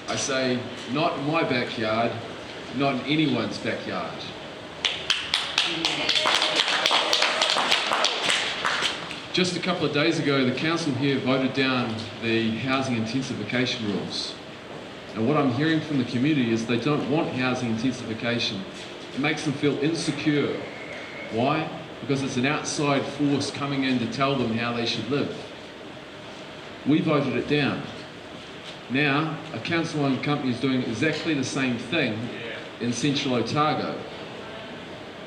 I say, not in my backyard, not in anyone's backyard. Just a couple of days ago, the council here voted down the housing intensification rules. And what I'm hearing from the community is they don't want housing intensification. It makes them feel insecure. Why? Because it's an outside force coming in to tell them how they should live. We voted it down. Now, a council-owned company is doing exactly the same thing in central Otago.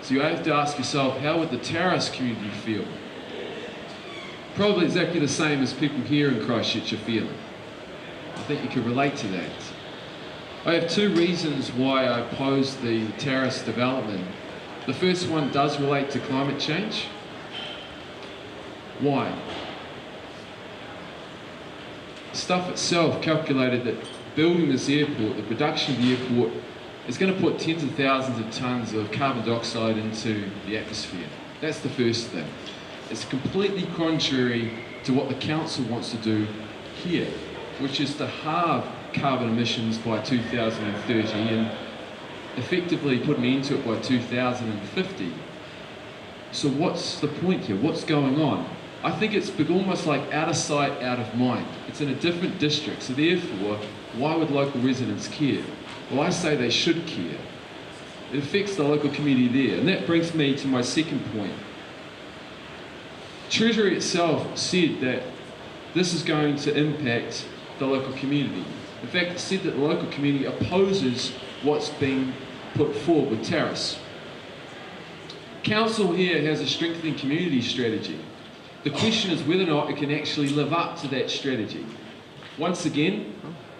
So you have to ask yourself, how would the terrace community feel? Probably exactly the same as people here in Christchurch are feeling. I think you could relate to that. I have two reasons why I oppose the terrace development. The first one does relate to climate change. Why? Stuff itself calculated that building this airport, the production of the airport, is going to put tens of thousands of tonnes of carbon dioxide into the atmosphere. That's the first thing. It's completely contrary to what the council wants to do here, which is to halve carbon emissions by 2030 and effectively put an end to it by 2050. So what's the point here? What's going on? I think it's almost like out of sight, out of mind. It's in a different district, so therefore, why would local residents care? Well, I say they should care. It affects the local community there, and that brings me to my second point. Treasury itself said that this is going to impact the local community. In fact, it said that the local community opposes what's being put forward with terrace. Council here has a strengthening community strategy. The question is whether or not it can actually live up to that strategy. Once again,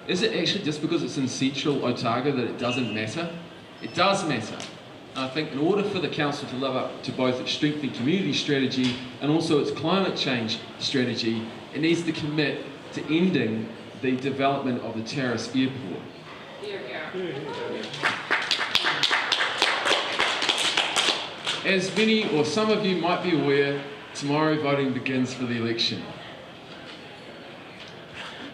is it actually just because it's in central Otago that it doesn't matter? It does matter. And I think in order for the council to live up to both its strengthening community strategy and also its climate change strategy, it needs to commit to ending the development of the terrace airport. As many or some of you might be aware, tomorrow voting begins for the election.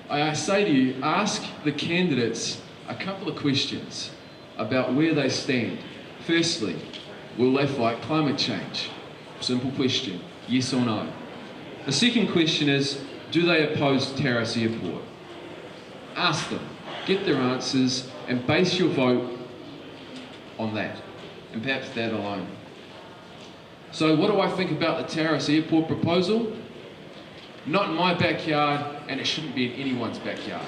I say to you, ask the candidates a couple of questions about where they stand. Firstly, will they fight climate change? Simple question, yes or no. The second question is, do they oppose terrace airport? Ask them, get their answers, and base your vote on that, and perhaps that alone. So what do I think about the terrace airport proposal? Not in my backyard, and it shouldn't be in anyone's backyard.